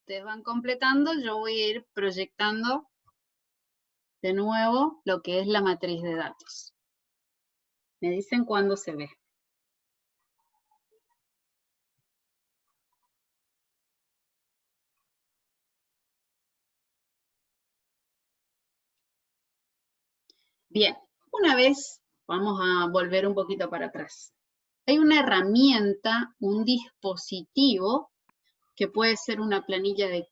ustedes van completando, yo voy a ir proyectando de nuevo lo que es la matriz de datos. Me dicen cuándo se ve. Bien, una vez, vamos a volver un poquito para atrás. Hay una herramienta, un dispositivo, que puede ser una planilla de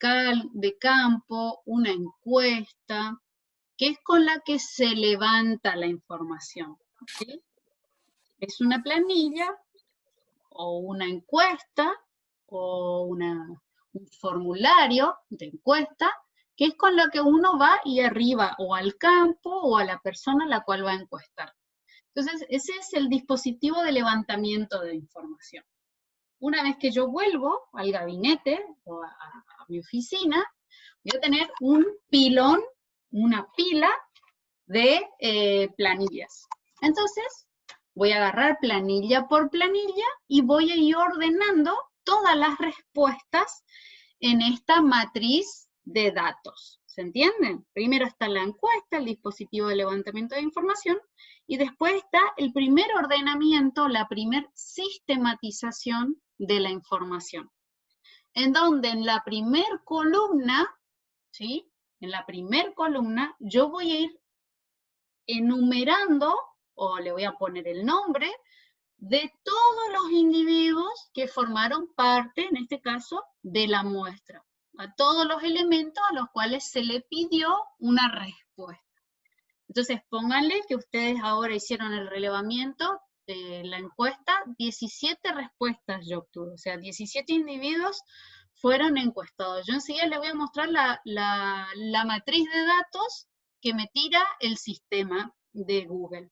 campo, una encuesta, que es con la que se levanta la información, ¿sí? Es una planilla o una encuesta o un formulario de encuesta, que es con lo que uno va y arriba o al campo o a la persona a la cual va a encuestar. Entonces, ese es el dispositivo de levantamiento de información. Una vez que yo vuelvo al gabinete o a mi oficina, voy a tener un pilón, una pila de planillas. Entonces, voy a agarrar planilla por planilla y voy a ir ordenando todas las respuestas en esta matriz de datos. ¿Se entienden? Primero está la encuesta, el dispositivo de levantamiento de información, y después está el primer ordenamiento, la primer sistematización de la información. En donde en la primer columna, ¿sí? En la primer columna yo voy a ir enumerando, o le voy a poner el nombre, de todos los individuos que formaron parte, en este caso, de la muestra. A todos los elementos a los cuales se le pidió una respuesta. Entonces, pónganle que ustedes ahora hicieron el relevamiento de la encuesta, 17 respuestas yo obtuve, o sea, 17 individuos fueron encuestados. Yo enseguida les voy a mostrar la matriz de datos que me tira el sistema de Google.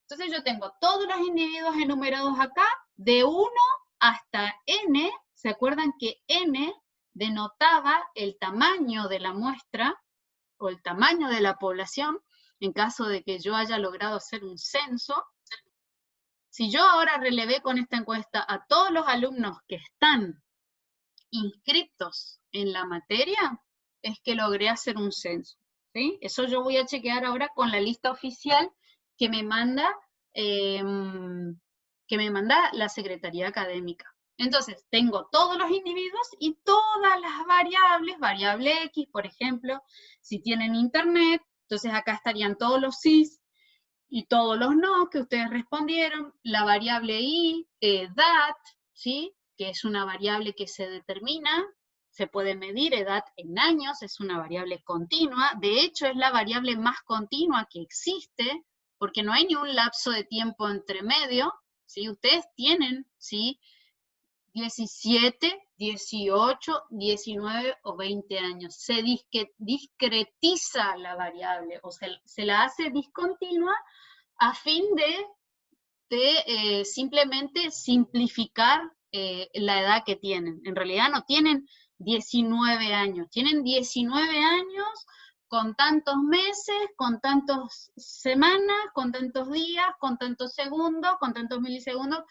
Entonces yo tengo todos los individuos enumerados acá, de 1 hasta n. ¿Se acuerdan que n denotaba el tamaño de la muestra o el tamaño de la población en caso de que yo haya logrado hacer un censo? Si yo ahora relevé con esta encuesta a todos los alumnos que están inscritos en la materia, es que logré hacer un censo, ¿sí? Eso yo voy a chequear ahora con la lista oficial que me manda la Secretaría Académica. Entonces, tengo todos los individuos y todas las variables, variable X, por ejemplo, si tienen internet, entonces acá estarían todos los sís y todos los no que ustedes respondieron, la variable Y, edad, ¿sí? Que es una variable que se determina, se puede medir edad en años, es una variable continua, de hecho es la variable más continua que existe, porque no hay ni un lapso de tiempo entre medio, ¿sí? Ustedes tienen, ¿sí? 17, 18, 19 o 20 años. Se discretiza la variable, o sea, se la hace discontinua a fin de simplemente simplificar la edad que tienen. En realidad no tienen 19 años, tienen 19 años con tantos meses, con tantas semanas, con tantos días, con tantos segundos, con tantos milisegundos.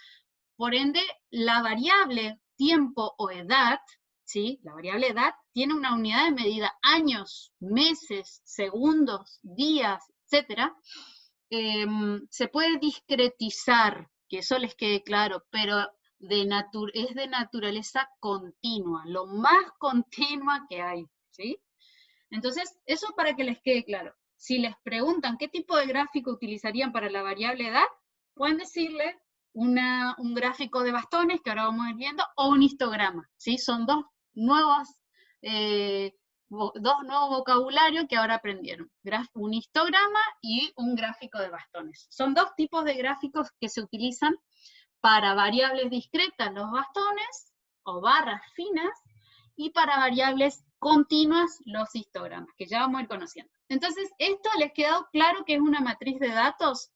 Por ende, la variable tiempo o edad, ¿sí? La variable edad tiene una unidad de medida años, meses, segundos, días, etcétera. Se puede discretizar, que eso les quede claro, pero es de naturaleza continua, lo más continua que hay, ¿sí? Entonces, eso para que les quede claro. Si les preguntan qué tipo de gráfico utilizarían para la variable edad, pueden decirle un gráfico de bastones, que ahora vamos a ir viendo, o un histograma, ¿sí? Son dos nuevos vocabularios que ahora aprendieron. Un histograma y un gráfico de bastones. Son dos tipos de gráficos que se utilizan para variables discretas, los bastones, o barras finas, y para variables continuas, los histogramas, que ya vamos a ir conociendo. Entonces, ¿esto les quedó claro que es una matriz de datos?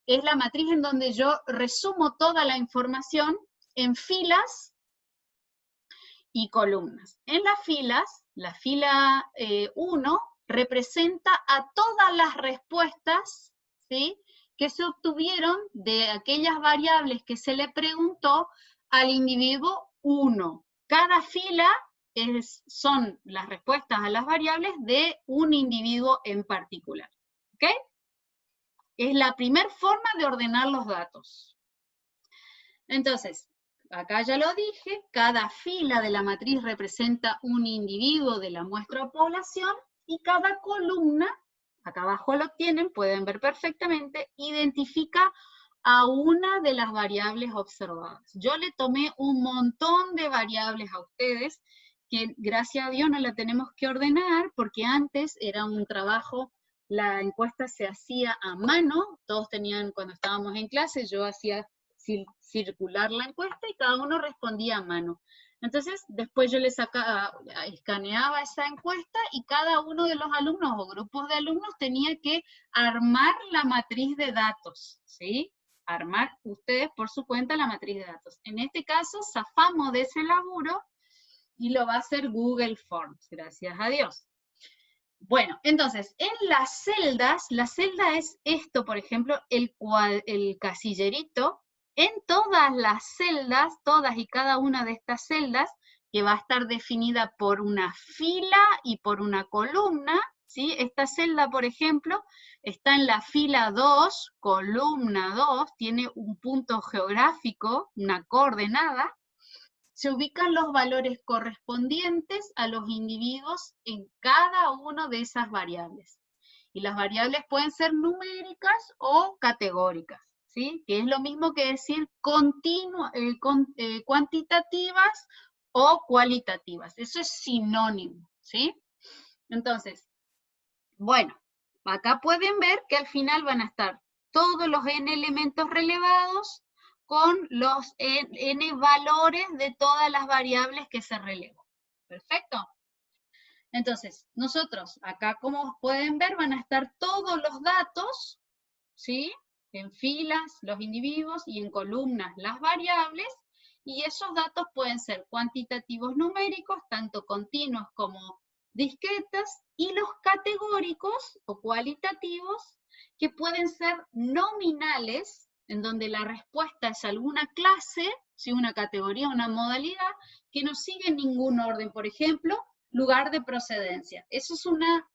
Es la matriz en donde yo resumo toda la información en filas y columnas. En las filas, la fila 1 representa a todas las respuestas, ¿sí?, que se obtuvieron de aquellas variables que se le preguntó al individuo 1. Cada fila son las respuestas a las variables de un individuo en particular. ¿Ok? Es la primera forma de ordenar los datos. Entonces, acá ya lo dije, cada fila de la matriz representa un individuo de la muestra o población y cada columna, acá abajo lo tienen, pueden ver perfectamente, identifica a una de las variables observadas. Yo le tomé un montón de variables a ustedes que gracias a Dios no la tenemos que ordenar porque antes era un trabajo, la encuesta se hacía a mano, todos tenían, cuando estábamos en clase, yo hacía circular la encuesta y cada uno respondía a mano. Entonces, después yo le escaneaba esa encuesta y cada uno de los alumnos o grupos de alumnos tenía que armar la matriz de datos, ¿sí? Armar ustedes por su cuenta la matriz de datos. En este caso, zafamos de ese laburo y lo va a hacer Google Forms, gracias a Dios. Bueno, entonces, en las celdas, la celda es esto, por ejemplo, el casillerito. En todas las celdas, todas y cada una de estas celdas, que va a estar definida por una fila y por una columna, ¿sí? Esta celda, por ejemplo, está en la fila 2, columna 2, tiene un punto geográfico, una coordenada. Se ubican los valores correspondientes a los individuos en cada una de esas variables. Y las variables pueden ser numéricas o categóricas, ¿sí? Que es lo mismo que decir cuantitativas o cualitativas. Eso es sinónimo, ¿sí? Entonces, bueno, acá pueden ver que al final van a estar todos los n elementos relevados con los n valores de todas las variables que se relevó. ¿Perfecto? Entonces, nosotros acá, como pueden ver, van a estar todos los datos, ¿sí? En filas, los individuos, y en columnas, las variables, y esos datos pueden ser cuantitativos numéricos, tanto continuos como discretas, y los categóricos o cualitativos, que pueden ser nominales, en donde la respuesta es alguna clase, ¿sí? Una categoría, una modalidad, que no sigue ningún orden. Por ejemplo, lugar de procedencia. Eso es una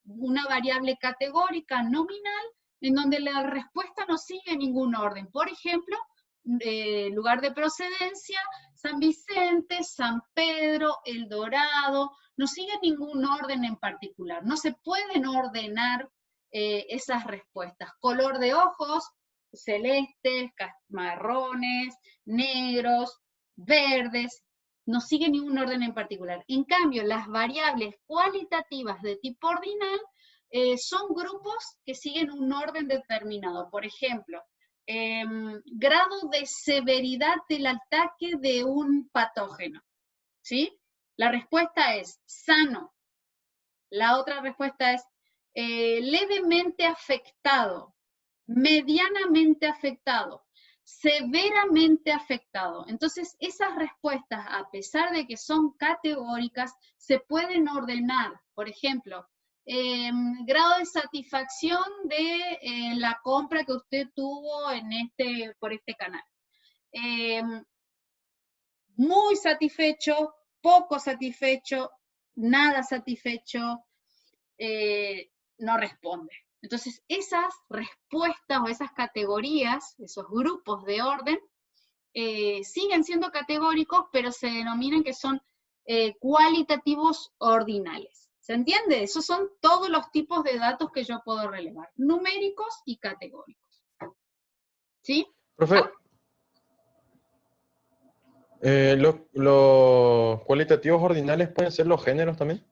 variable categórica nominal en donde la respuesta no sigue ningún orden. Por ejemplo, lugar de procedencia, San Vicente, San Pedro, El Dorado, no sigue ningún orden en particular. No se pueden ordenar esas respuestas. Color de ojos, celestes, marrones, negros, verdes, no sigue ningún orden en particular. En cambio, las variables cualitativas de tipo ordinal son grupos que siguen un orden determinado. Por ejemplo, grado de severidad del ataque de un patógeno, ¿sí? La respuesta es sano. La otra respuesta es levemente afectado, medianamente afectado, severamente afectado. Entonces, esas respuestas, a pesar de que son categóricas, se pueden ordenar. Por ejemplo, grado de satisfacción de la compra que usted tuvo por este canal. Muy satisfecho, poco satisfecho, nada satisfecho, no responde. Entonces, esas respuestas o esas categorías, esos grupos de orden, siguen siendo categóricos, pero se denominan que son cualitativos ordinales. ¿Se entiende? Esos son todos los tipos de datos que yo puedo relevar, numéricos y categóricos. ¿Sí? Profe, los cualitativos ordinales pueden ser los géneros también.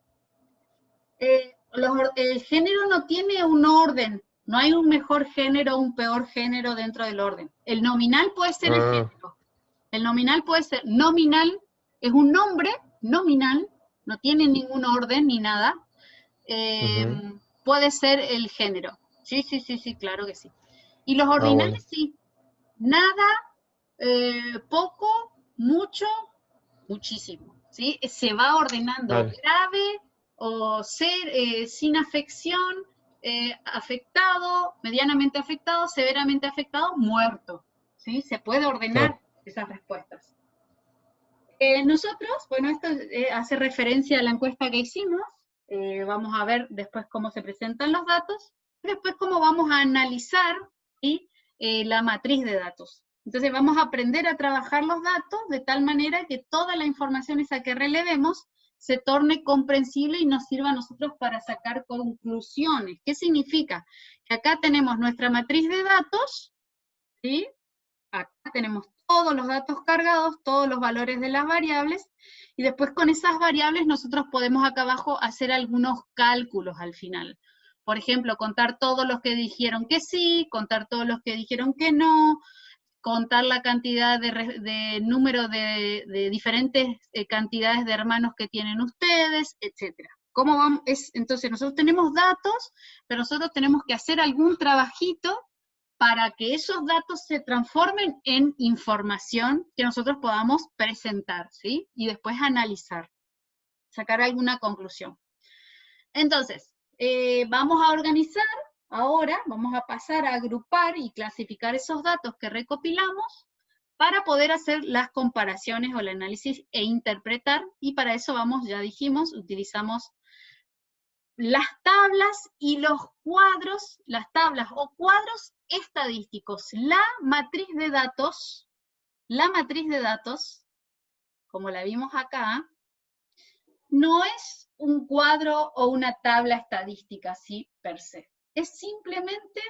El género no tiene un orden, no hay un mejor género o un peor género dentro del orden. El nominal puede ser el género. El nominal puede ser, nominal es un nombre nominal, no tiene ningún orden ni nada. Puede ser el género. Sí, claro que sí. Y los ordinales sí. Nada, poco, mucho, muchísimo. ¿Sí? Se va ordenando grave o sin afección, afectado, medianamente afectado, severamente afectado, muerto. ¿Sí? Se puede ordenar esas respuestas. Nosotros, bueno, esto hace referencia a la encuesta que hicimos, vamos a ver después cómo se presentan los datos, y después cómo vamos a analizar, ¿sí? La matriz de datos. Entonces vamos a aprender a trabajar los datos de tal manera que toda la información esa que relevemos se torne comprensible y nos sirva a nosotros para sacar conclusiones. ¿Qué significa? Que acá tenemos nuestra matriz de datos, ¿sí? Acá tenemos todos los datos cargados, todos los valores de las variables, y después con esas variables nosotros podemos acá abajo hacer algunos cálculos al final. Por ejemplo, contar todos los que dijeron que sí, contar todos los que dijeron que no, contar la cantidad de número de diferentes cantidades de hermanos que tienen ustedes, etc. ¿Cómo vamos? Entonces nosotros tenemos datos, pero nosotros tenemos que hacer algún trabajito para que esos datos se transformen en información que nosotros podamos presentar, ¿sí? Y después analizar, sacar alguna conclusión. Entonces, vamos a organizar, ahora vamos a pasar a agrupar y clasificar esos datos que recopilamos para poder hacer las comparaciones o el análisis e interpretar, y para eso vamos, ya dijimos, utilizamos las tablas y los cuadros, las tablas o cuadros estadísticos. La matriz de datos, como la vimos acá, no es un cuadro o una tabla estadística así per se. Es simplemente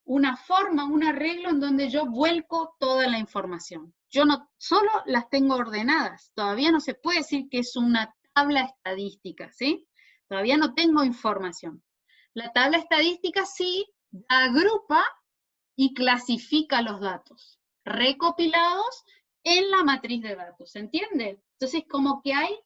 una forma, un arreglo en donde yo vuelco toda la información. Yo no solo las tengo ordenadas, todavía no se puede decir que es una tabla estadística, ¿sí? Todavía no tengo información. La tabla estadística sí agrupa y clasifica los datos recopilados en la matriz de datos, ¿se entiende? Entonces, como que hay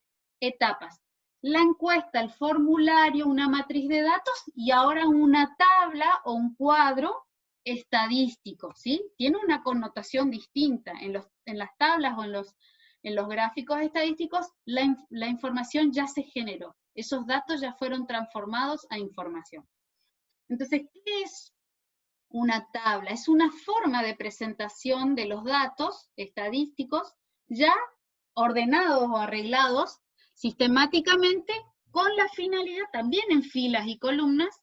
etapas. La encuesta, el formulario, una matriz de datos y ahora una tabla o un cuadro estadístico, ¿sí? Tiene una connotación distinta. En las tablas o en los gráficos estadísticos, la información ya se generó. Esos datos ya fueron transformados a información. Entonces, ¿qué es una tabla? Es una forma de presentación de los datos estadísticos ya ordenados o arreglados sistemáticamente con la finalidad, también en filas y columnas,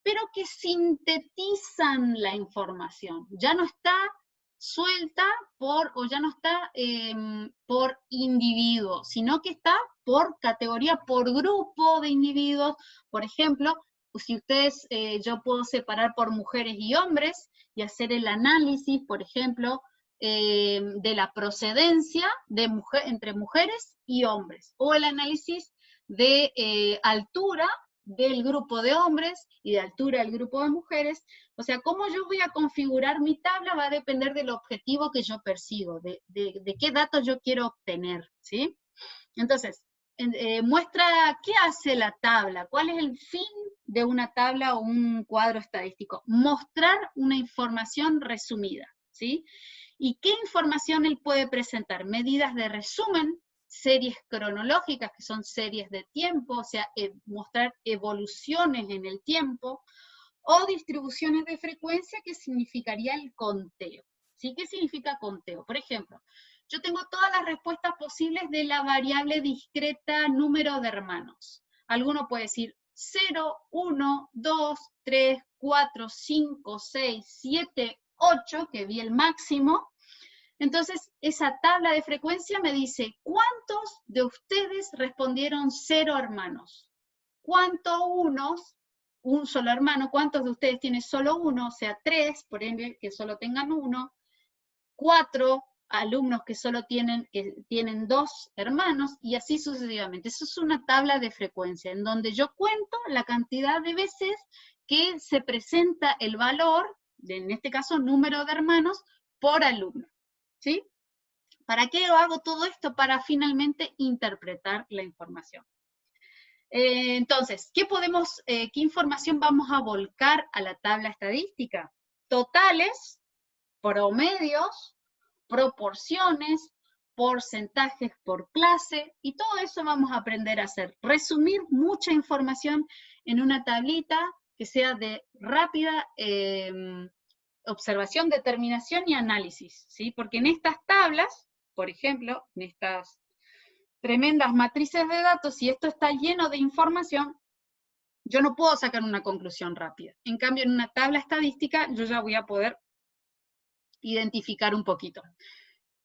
pero que sintetizan la información. Ya no está suelta o ya no está por individuo, sino que está por categoría, por grupo de individuos. Por ejemplo, si ustedes, yo puedo separar por mujeres y hombres y hacer el análisis, por ejemplo, de la procedencia entre mujeres y hombres, o el análisis de altura del grupo de hombres y de altura del grupo de mujeres. O sea, cómo yo voy a configurar mi tabla va a depender del objetivo que yo persigo, de qué datos yo quiero obtener, ¿sí? Entonces, muestra qué hace la tabla, cuál es el fin de una tabla o un cuadro estadístico. Mostrar una información resumida, ¿sí? ¿Y qué información él puede presentar? Medidas de resumen, series cronológicas, que son series de tiempo, o sea, mostrar evoluciones en el tiempo, o distribuciones de frecuencia, que significaría el conteo. ¿Sí? ¿Qué significa conteo? Por ejemplo, yo tengo todas las respuestas posibles de la variable discreta número de hermanos. Alguno puede decir 0, 1, 2, 3, 4, 5, 6, 7, 8, que vi el máximo. Entonces, esa tabla de frecuencia me dice, ¿cuántos de ustedes respondieron 0 hermanos? ¿Cuántos unos, un solo hermano? ¿Cuántos de ustedes tienen solo uno? O sea, 3, por ende, que solo tengan uno. 4 alumnos que solo tienen 2 hermanos, y así sucesivamente. Eso es una tabla de frecuencia, en donde yo cuento la cantidad de veces que se presenta el valor, en este caso, número de hermanos, por alumno. ¿Sí? ¿Para qué hago todo esto? Para finalmente interpretar la información. Entonces, ¿qué información vamos a volcar a la tabla estadística? Totales, promedios, proporciones, porcentajes por clase, y todo eso vamos a aprender a hacer. Resumir mucha información en una tablita que sea de rápida observación, determinación y análisis, ¿sí? Porque en estas tablas, por ejemplo, en estas tremendas matrices de datos, si esto está lleno de información, yo no puedo sacar una conclusión rápida. En cambio, en una tabla estadística, yo ya voy a poder identificar un poquito.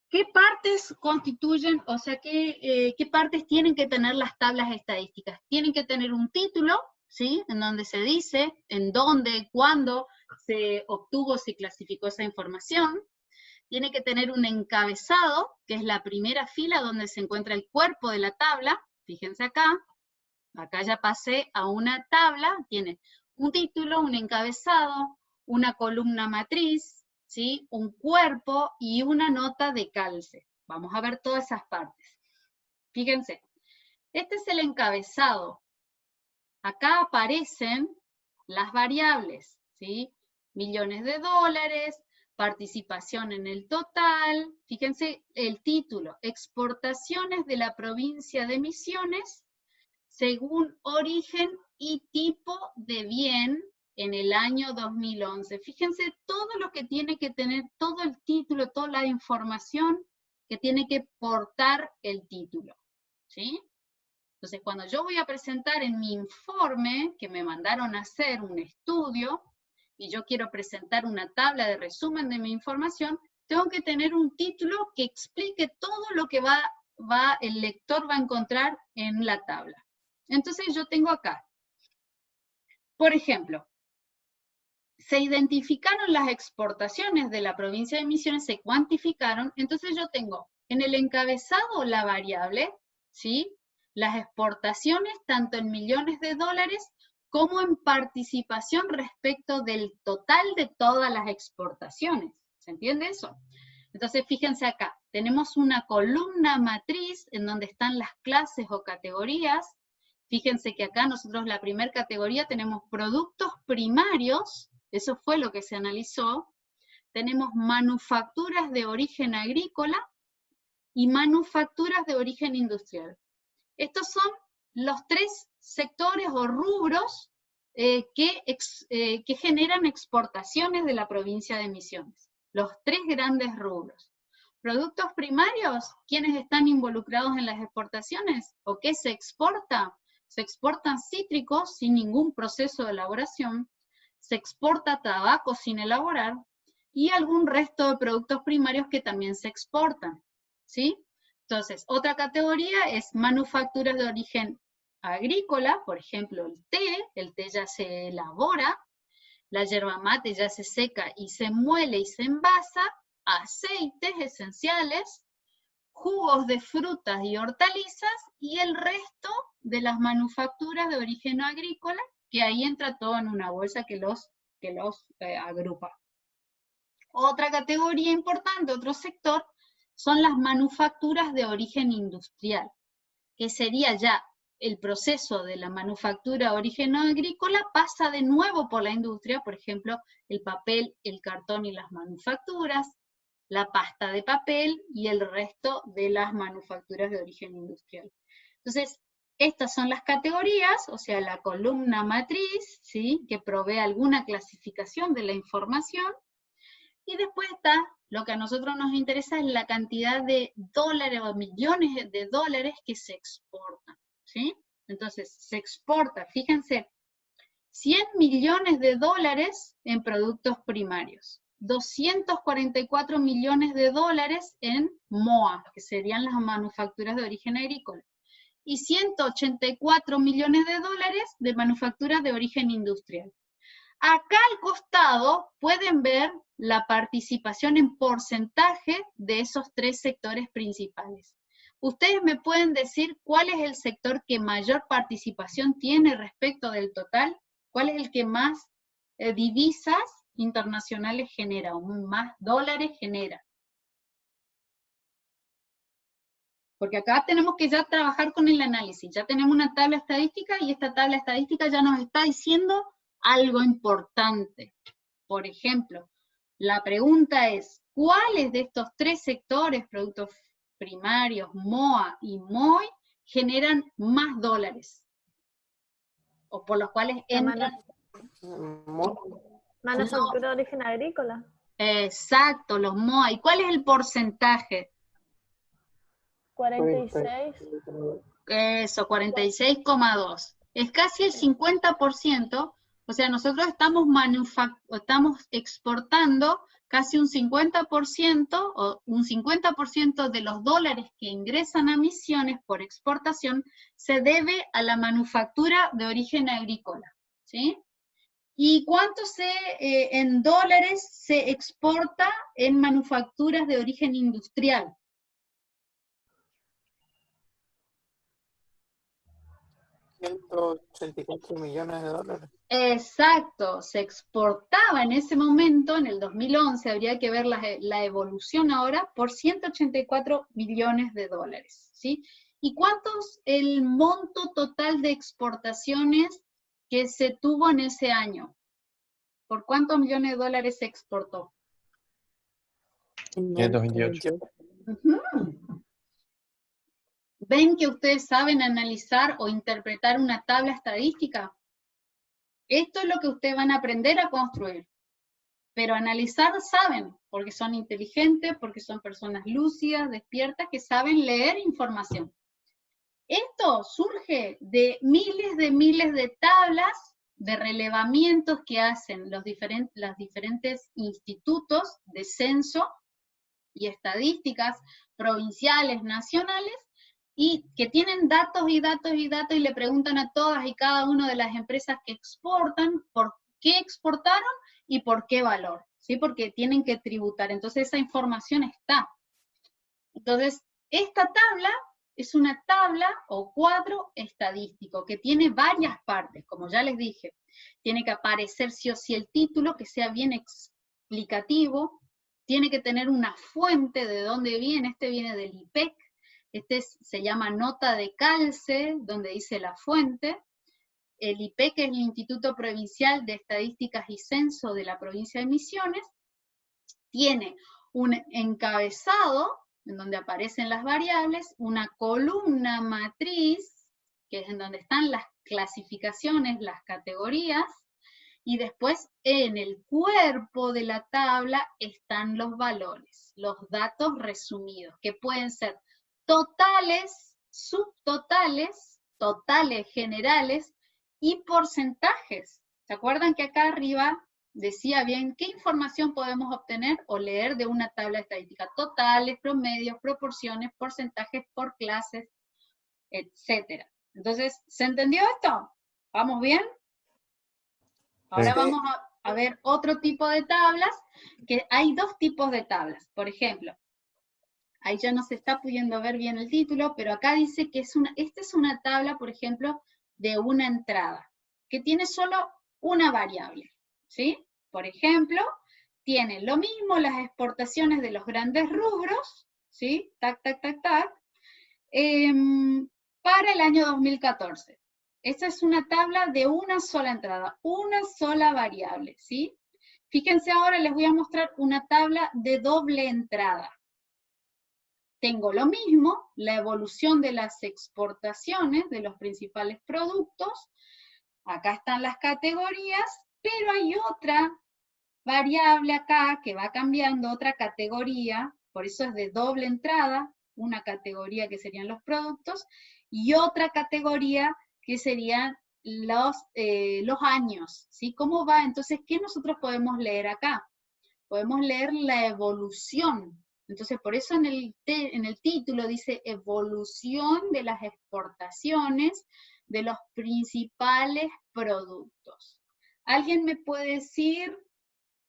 ¿Qué partes constituyen, o sea, qué partes tienen que tener las tablas estadísticas? Tienen que tener un título, ¿sí? En donde se dice en dónde, cuándo se obtuvo, se clasificó esa información. Tiene que tener un encabezado, que es la primera fila donde se encuentra el cuerpo de la tabla. Fíjense acá ya pasé a una tabla, tiene un título, un encabezado, una columna matriz, ¿sí? Un cuerpo y una nota de calce. Vamos a ver todas esas partes. Fíjense, este es el encabezado. Acá aparecen las variables, ¿sí? Millones de dólares, participación en el total. Fíjense el título, exportaciones de la provincia de Misiones según origen y tipo de bien en el año 2011. Fíjense todo lo que tiene que tener, todo el título, toda la información que tiene que portar el título, ¿sí? Entonces, cuando yo voy a presentar en mi informe, que me mandaron a hacer un estudio, y yo quiero presentar una tabla de resumen de mi información, tengo que tener un título que explique todo lo que el lector va a encontrar en la tabla. Entonces yo tengo acá, por ejemplo, se identificaron las exportaciones de la provincia de Misiones, se cuantificaron, entonces yo tengo en el encabezado la variable, ¿sí? Las exportaciones tanto en millones de dólares como en participación respecto del total de todas las exportaciones. ¿Se entiende eso? Entonces fíjense acá, tenemos una columna matriz en donde están las clases o categorías. Fíjense que acá nosotros la primera categoría tenemos productos primarios, eso fue lo que se analizó. Tenemos manufacturas de origen agrícola y manufacturas de origen industrial. Estos son los tres sectores o rubros que generan exportaciones de la provincia de Misiones. Los tres grandes rubros. Productos primarios, ¿quiénes están involucrados en las exportaciones? ¿O qué se exporta? Se exportan cítricos sin ningún proceso de elaboración, se exporta tabaco sin elaborar y algún resto de productos primarios que también se exportan, ¿sí? Entonces, otra categoría es manufacturas de origen agrícola, por ejemplo, el té ya se elabora, la yerba mate ya se seca y se muele y se envasa, aceites esenciales, jugos de frutas y hortalizas, y el resto de las manufacturas de origen agrícola, que ahí entra todo en una bolsa que los agrupa. Otra categoría importante, otro sector, son las manufacturas de origen industrial, que sería ya el proceso de la manufactura de origen agrícola pasa de nuevo por la industria, por ejemplo, el papel, el cartón y las manufacturas, la pasta de papel y el resto de las manufacturas de origen industrial. Entonces, estas son las categorías, o sea, la columna matriz, ¿sí? Que provee alguna clasificación de la información, y después está, lo que a nosotros nos interesa es la cantidad de dólares o millones de dólares que se exportan, ¿sí? Entonces, se exporta, fíjense, 100 millones de dólares en productos primarios, 244 millones de dólares en MOA, que serían las manufacturas de origen agrícola, y 184 millones de dólares de manufacturas de origen industrial. Acá al costado pueden ver la participación en porcentaje de esos tres sectores principales. ¿Ustedes me pueden decir cuál es el sector que mayor participación tiene respecto del total? ¿Cuál es el que más divisas internacionales genera, o más dólares genera? Porque acá tenemos que ya trabajar con el análisis. Ya tenemos una tabla estadística y esta tabla estadística ya nos está diciendo algo importante. Por ejemplo, la pregunta es, ¿cuáles de estos tres sectores, productos primarios, MOA y MOI, generan más dólares? O por los cuales entran... Manufactura de origen agrícola. Exacto, los MOA. ¿Y cuál es el porcentaje? 46. Eso, 46,2. Es casi el 50%, o sea, nosotros estamos exportando casi un 50% o un 50% de los dólares que ingresan a Misiones por exportación se debe a la manufactura de origen agrícola, ¿sí? ¿Y cuánto en dólares se exporta en manufacturas de origen industrial? $184 millones. Exacto, se exportaba en ese momento, en el 2011, habría que ver la evolución ahora, por 184 millones de dólares, ¿sí? ¿Y cuántos el monto total de exportaciones que se tuvo en ese año? ¿Por cuántos millones de dólares se exportó? 528. ¿Ven que ustedes saben analizar o interpretar una tabla estadística? Esto es lo que ustedes van a aprender a construir. Pero analizar saben, porque son inteligentes, porque son personas lúcidas, despiertas, que saben leer información. Esto surge de miles de tablas de relevamientos que hacen los diferentes institutos de censo y estadísticas provinciales, nacionales, y que tienen datos y datos y datos y le preguntan a todas y cada una de las empresas que exportan por qué exportaron y por qué valor, ¿sí? Porque tienen que tributar, entonces esa información está. Entonces, esta tabla es una tabla o cuadro estadístico que tiene varias partes, como ya les dije. Tiene que aparecer sí o sí el título, que sea bien explicativo, tiene que tener una fuente de dónde viene, este viene del IPEC, se llama nota de calce, donde dice la fuente. El IPEC es el Instituto Provincial de Estadísticas y Censo de la provincia de Misiones. Tiene un encabezado, en donde aparecen las variables, una columna matriz, que es en donde están las clasificaciones, las categorías, y después en el cuerpo de la tabla están los valores, los datos resumidos, que pueden ser totales, subtotales, totales generales y porcentajes. ¿Se acuerdan que acá arriba decía bien qué información podemos obtener o leer de una tabla estadística? Totales, promedios, proporciones, porcentajes por clases, etc. Entonces, ¿se entendió esto? ¿Vamos bien? Ahora Sí. vamos a ver otro tipo de tablas, que hay dos tipos de tablas. Por ejemplo, ahí ya no se está pudiendo ver bien el título, pero acá dice que esta es una tabla, por ejemplo, de una entrada, que tiene solo una variable, ¿sí? Por ejemplo, tiene lo mismo las exportaciones de los grandes rubros, ¿sí? Tac, tac, tac, tac, para el año 2014. Esta es una tabla de una sola entrada, una sola variable, ¿sí? Fíjense ahora, les voy a mostrar una tabla de doble entrada. Tengo lo mismo, la evolución de las exportaciones de los principales productos. Acá están las categorías, pero hay otra variable acá que va cambiando, otra categoría, por eso es de doble entrada, una categoría que serían los productos, y otra categoría que serían los años, ¿sí? ¿Cómo va? Entonces, ¿qué nosotros podemos leer acá? Podemos leer la evolución. Entonces, por eso en el título dice evolución de las exportaciones de los principales productos. ¿Alguien me puede decir,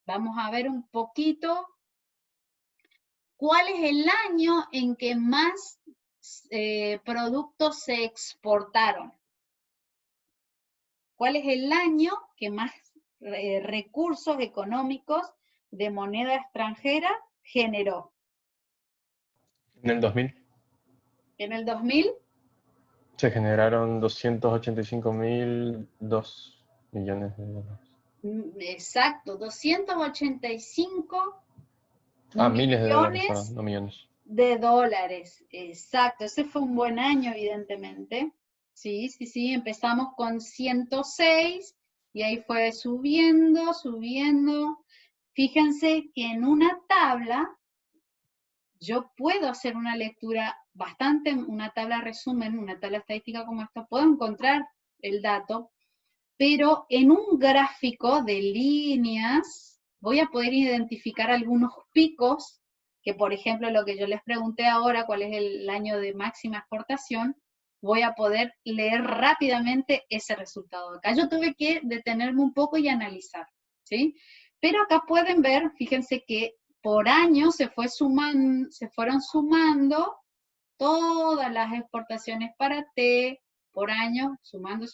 vamos a ver un poquito, cuál es el año en que más productos se exportaron? ¿Cuál es el año que más recursos económicos de moneda extranjera generó? En el 2000 ¿En el 2000? se generaron 285.002 millones de dólares. Exacto, 285 Miles de dólares, millones perdón, no millones. de dólares. Exacto, ese fue un buen año, evidentemente. Sí, sí, sí, empezamos con 106 y ahí fue subiendo, subiendo. Fíjense que en una tabla yo puedo hacer una lectura bastante una tabla resumen, una tabla estadística como esta, puedo encontrar el dato, pero en un gráfico de líneas voy a poder identificar algunos picos, que por ejemplo lo que yo les pregunté ahora, cuál es el año de máxima exportación, voy a poder leer rápidamente ese resultado. Acá yo tuve que detenerme un poco y analizar, ¿sí? Pero acá pueden ver, fíjense que por año se fueron sumando todas las exportaciones para té por año, sumando,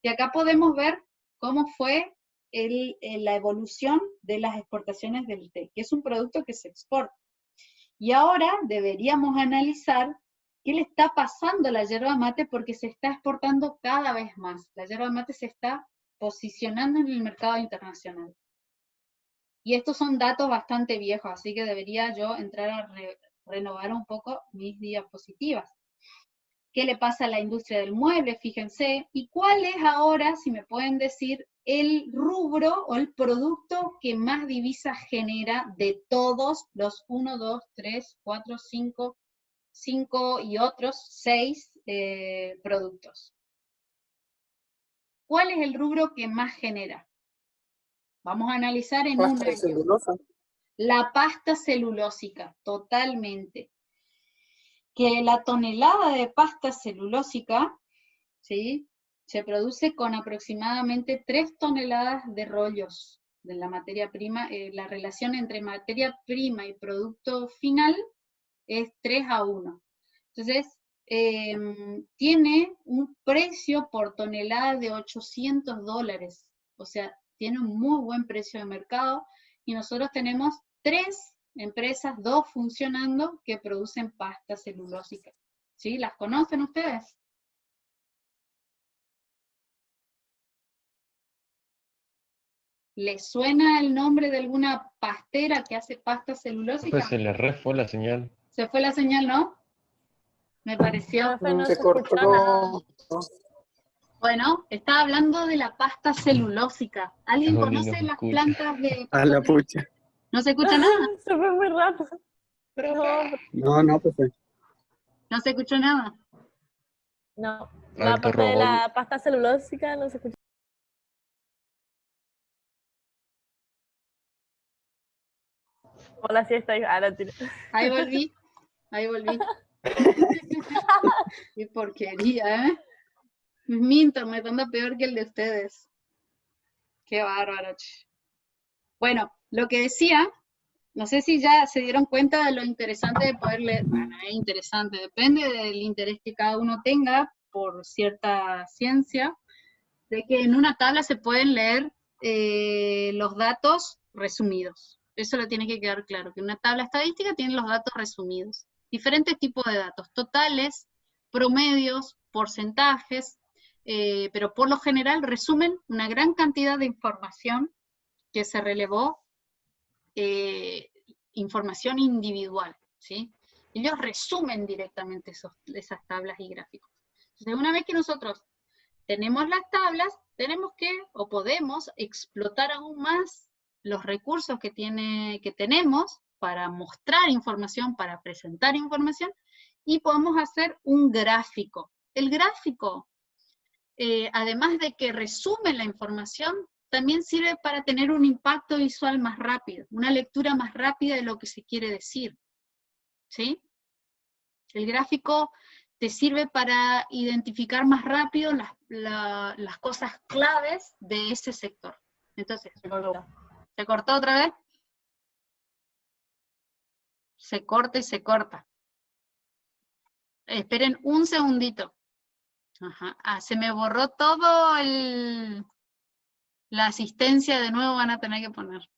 y acá podemos ver cómo fue la evolución de las exportaciones del té, que es un producto que se exporta. Y ahora deberíamos analizar qué le está pasando a la yerba mate porque se está exportando cada vez más. La yerba mate se está posicionando en el mercado internacional. Y estos son datos bastante viejos, así que debería yo entrar a renovar un poco mis diapositivas. ¿Qué le pasa a la industria del mueble? Fíjense. ¿Y cuál es ahora, si me pueden decir, el rubro o el producto que más divisas genera de todos los 1, 2, 3, 4, 5 y otros 6 productos? ¿Cuál es el rubro que más genera? Vamos a analizar en un año. Celulosa. La pasta celulósica, totalmente. Que la tonelada de pasta celulósica, ¿sí?, se produce con aproximadamente 3 toneladas de rollos de la materia prima. La relación entre materia prima y producto final es 3:1. Entonces, tiene un precio por tonelada de $800. O sea, tiene un muy buen precio de mercado y nosotros tenemos 3 empresas, 2 funcionando, que producen pasta celulósica. ¿Sí? ¿Las conocen ustedes? ¿Les suena el nombre de alguna pastera que hace pasta celulósica? Pues se le re fue la señal. Se fue la señal, ¿no? Me pareció. No Se se escuchó cortó. Bueno, estaba hablando de la pasta celulósica. ¿Alguien Oli, no conoce se las escucha. plantas de A la pasta celulósica? pucha. ¿No se escucha nada? Se fue muy rápido. No, pues. ¿No se escuchó nada? No, la Alto parte de robot. la pasta celulósica no se escucha. Hola, sí estoy. Ahora tiro. Ahí volví. Ahí volví. Qué porquería, ¿eh? Mi internet anda peor que el de ustedes. Qué bárbaro. Bueno, lo que decía, no sé si ya se dieron cuenta de lo interesante de poder leer. Bueno, es interesante, depende del interés que cada uno tenga por cierta ciencia, de que en una tabla se pueden leer los datos resumidos. Eso le tiene que quedar claro, que una tabla estadística tiene los datos resumidos. Diferentes tipos de datos, totales, promedios, porcentajes, pero por lo general resumen una gran cantidad de información que se relevó, información individual, ¿sí? Ellos resumen directamente esas tablas y gráficos. Entonces, una vez que nosotros tenemos las tablas, tenemos que, o podemos, explotar aún más los recursos que tenemos para mostrar información, para presentar información, y podemos hacer un gráfico. El gráfico, además de que resume la información, también sirve para tener un impacto visual más rápido, una lectura más rápida de lo que se quiere decir, ¿sí? El gráfico te sirve para identificar más rápido las cosas claves de ese sector. Entonces, ¿se cortó otra vez? Se corta y se corta. Esperen un segundito. Ajá. Se me borró todo la asistencia, de nuevo van a tener que poner.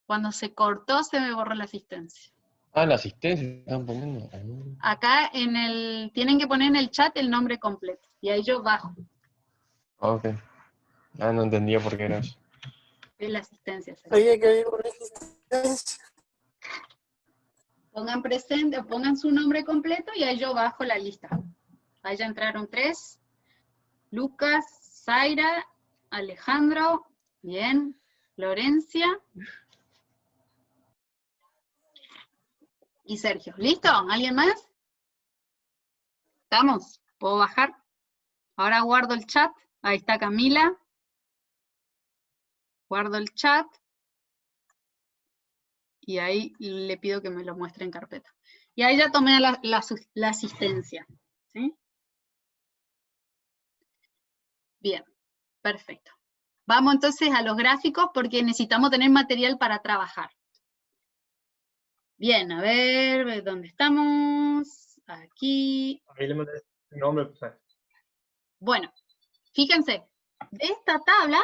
Cuando se cortó, se me borró la asistencia. Ah, la asistencia están poniendo. Acá tienen que poner en el chat el nombre completo. Y ahí yo bajo. Ok. Ah, no entendía por qué era eso. Es la asistencia. Oye, que digo resistencia. Pongan presente, pongan su nombre completo y ahí yo bajo la lista. Ahí ya entraron 3. Lucas, Zaira, Alejandro, bien, Florencia y Sergio. ¿Listo? ¿Alguien más? ¿Estamos? ¿Puedo bajar? Ahora guardo el chat. Ahí está Camila. Guardo el chat. Y ahí le pido que me lo muestre en carpeta. Y ahí ya tomé la asistencia. ¿Sí? Bien, perfecto. Vamos entonces a los gráficos porque necesitamos tener material para trabajar. Bien, a ver, ¿dónde estamos? Aquí. Ahí le mandé el nombre, pues. Bueno, fíjense, de esta tabla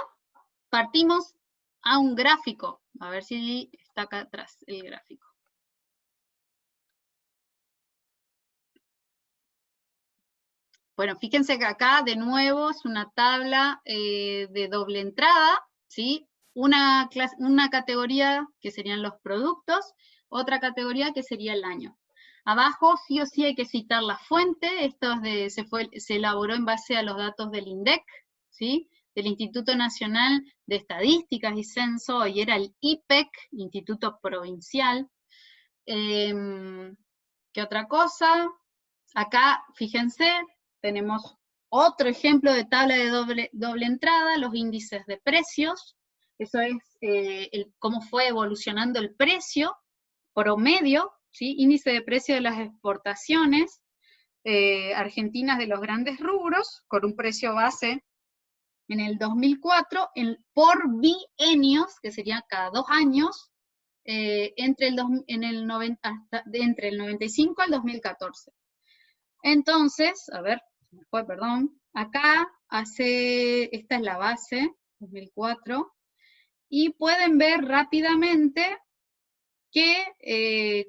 partimos a un gráfico. A ver si está acá atrás el gráfico. Bueno, fíjense que acá de nuevo es una tabla de doble entrada, ¿sí? Una categoría que serían los productos, otra categoría que sería el año. Abajo sí o sí hay que citar la fuente, esto se elaboró en base a los datos del INDEC, ¿sí? Del Instituto Nacional de Estadísticas y Censo, y era el IPEC, Instituto Provincial. ¿Qué otra cosa? Acá, fíjense, tenemos otro ejemplo de tabla de doble entrada, los índices de precios. Eso es cómo fue evolucionando el precio promedio, ¿sí? Índice de precio de las exportaciones argentinas de los grandes rubros, con un precio base en el 2004, por bienios, que sería cada 2 años, entre el 95 al 2014. Entonces, a ver, perdón, acá esta es la base, 2004, y pueden ver rápidamente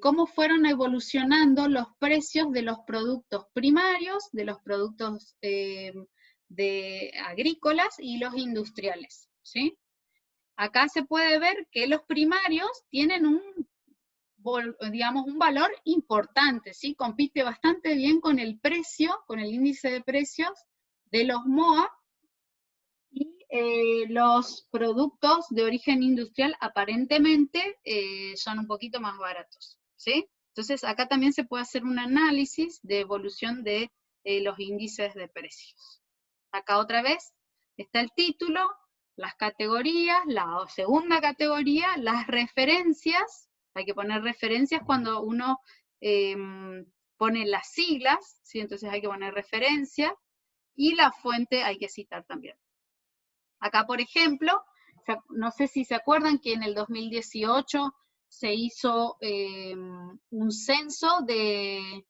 cómo fueron evolucionando los precios de los productos primarios, de los productos agrícolas y los industriales, ¿sí? Acá se puede ver que los primarios tienen un valor importante, ¿sí? Compite bastante bien con el precio, con el índice de precios de los MOA, y los productos de origen industrial aparentemente son un poquito más baratos, ¿sí? Entonces acá también se puede hacer un análisis de evolución de los índices de precios. Acá otra vez está el título, las categorías, la segunda categoría, las referencias. Hay que poner referencias cuando uno pone las siglas, ¿sí? Entonces hay que poner referencia, y la fuente hay que citar también. Acá, por ejemplo, no sé si se acuerdan que en el 2018 se hizo un censo de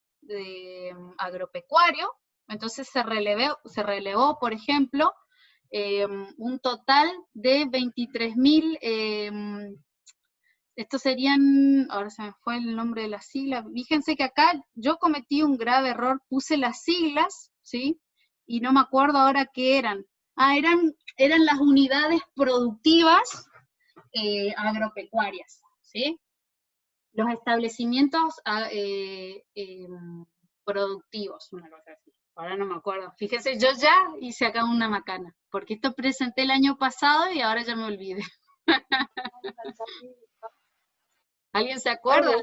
agropecuario. Entonces se relevó, por ejemplo, un total de 23.000, estos serían, ahora se me fue el nombre de las siglas. Fíjense que acá yo cometí un grave error, puse las siglas, ¿sí? Y no me acuerdo ahora qué eran. Eran las unidades productivas agropecuarias, ¿sí? Los establecimientos productivos, una cosa así. Ahora no me acuerdo. Fíjense, yo ya hice acá una macana, porque esto presenté el año pasado y ahora ya me olvidé. ¿Alguien se acuerda?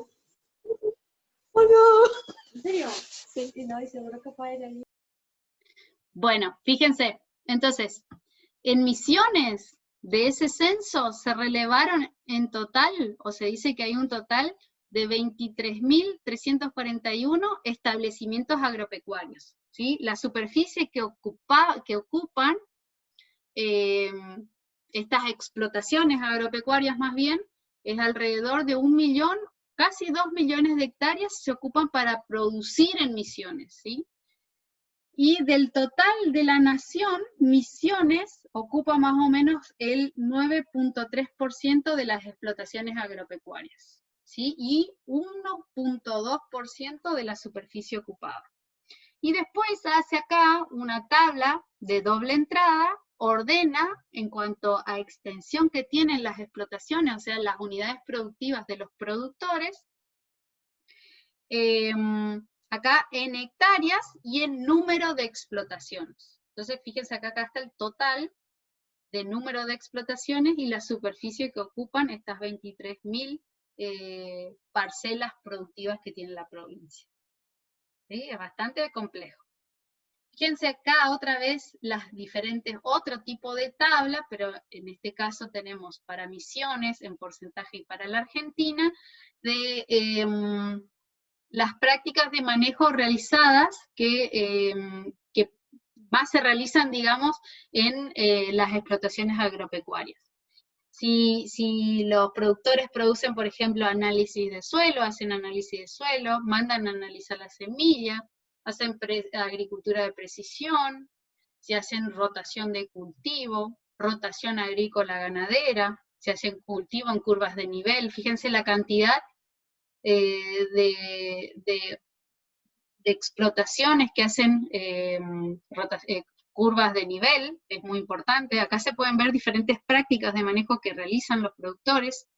¡Oh, no! ¿En serio? Sí, no, y seguro que fue ahí. Bueno, fíjense, entonces, en Misiones de ese censo se relevaron en total, o se dice que hay un total de 23.341 establecimientos agropecuarios, ¿sí? La superficie que ocupan estas explotaciones agropecuarias más bien, es alrededor de 1 millón, casi 2 millones de hectáreas se ocupan para producir en Misiones, ¿sí? Y del total de la nación, Misiones ocupa más o menos el 9.3% de las explotaciones agropecuarias, ¿sí? Y 1.2% de la superficie ocupada. Y después hace acá una tabla de doble entrada, ordena en cuanto a extensión que tienen las explotaciones, o sea, las unidades productivas de los productores, acá en hectáreas y en número de explotaciones. Entonces, fíjense acá está el total de número de explotaciones y la superficie que ocupan estas 23.000 parcelas productivas que tiene la provincia. ¿Sí? Es bastante complejo. Fíjense acá otra vez las diferentes, otro tipo de tabla, pero en este caso tenemos para Misiones en porcentaje y para la Argentina, de las prácticas de manejo realizadas que más se realizan, digamos, en las explotaciones agropecuarias. Si los productores producen, por ejemplo, análisis de suelo, hacen análisis de suelo, mandan a analizar la semilla, hacen agricultura de precisión, si hacen rotación de cultivo, rotación agrícola ganadera, si hacen cultivo en curvas de nivel, fíjense la cantidad de explotaciones que hacen curvas de nivel, es muy importante. Acá se pueden ver diferentes prácticas de manejo que realizan los productores,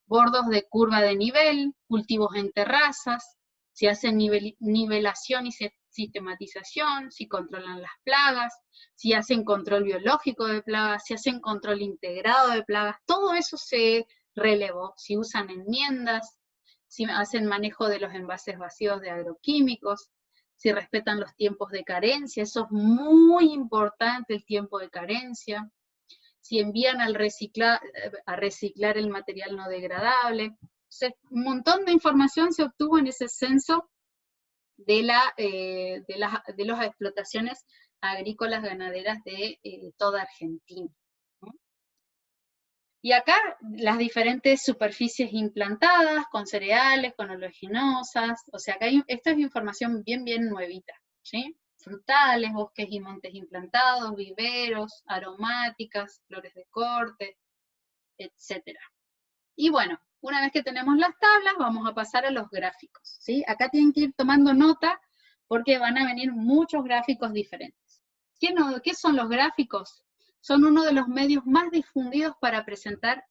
bordos de curva de nivel, cultivos en terrazas, si hacen nivelación y sistematización, si controlan las plagas, si hacen control biológico de plagas, si hacen control integrado de plagas, todo eso se relevó, si usan enmiendas, si hacen manejo de los envases vacíos de agroquímicos, si respetan los tiempos de carencia, eso es muy importante, el tiempo de carencia, si envían a reciclar el material no degradable. Entonces, un montón de información se obtuvo en ese censo de las explotaciones agrícolas ganaderas de toda Argentina. Y acá las diferentes superficies implantadas, con cereales, con oleaginosas, o sea, acá esta es información bien nuevita, ¿sí? Frutales, bosques y montes implantados, viveros, aromáticas, flores de corte, etc. Y bueno, una vez que tenemos las tablas, vamos a pasar a los gráficos, ¿sí? Acá tienen que ir tomando nota, porque van a venir muchos gráficos diferentes. ¿Qué son los gráficos? Son uno de los medios más difundidos para presentar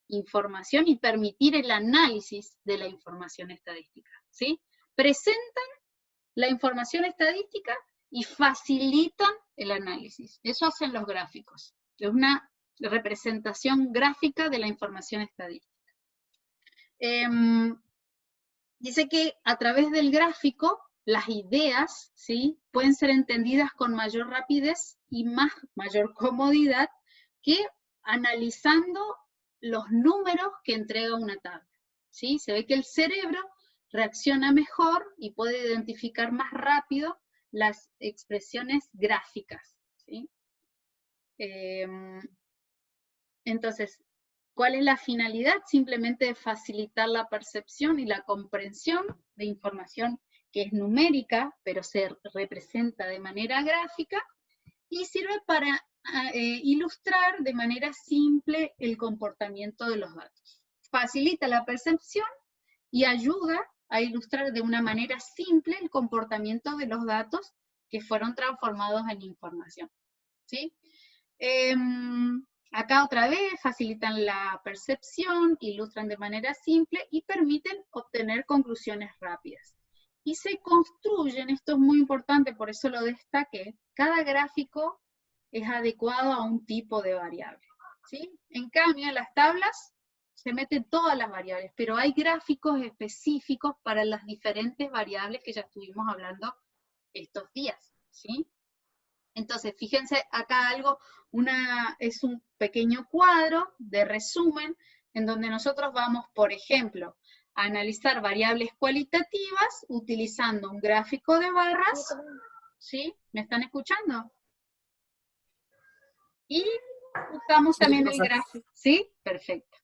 información y permitir el análisis de la información estadística, ¿sí? Presentan la información estadística y facilitan el análisis. Eso hacen los gráficos. Es una representación gráfica de la información estadística. Dice que a través del gráfico, las ideas, ¿sí?, pueden ser entendidas con mayor rapidez y mayor comodidad que analizando los números que entrega una tabla, ¿sí? Se ve que el cerebro reacciona mejor y puede identificar más rápido las expresiones gráficas, ¿sí? Entonces, ¿cuál es la finalidad? Simplemente facilitar la percepción y la comprensión de información que es numérica, pero se representa de manera gráfica, y sirve para ilustrar de manera simple el comportamiento de los datos. Facilita la percepción y ayuda a ilustrar de una manera simple el comportamiento de los datos que fueron transformados en información, ¿sí? Acá otra vez facilitan la percepción, ilustran de manera simple y permiten obtener conclusiones rápidas. Y se construyen, esto es muy importante, por eso lo destaqué, cada gráfico es adecuado a un tipo de variable, ¿sí? En cambio, en las tablas se meten todas las variables, pero hay gráficos específicos para las diferentes variables que ya estuvimos hablando estos días, ¿sí? Entonces, fíjense acá algo, es un pequeño cuadro de resumen en donde nosotros vamos, por ejemplo, a analizar variables cualitativas utilizando un gráfico de barras, ¿sí? ¿Me están escuchando? Y usamos también el gráfico, ¿sí? Perfecto.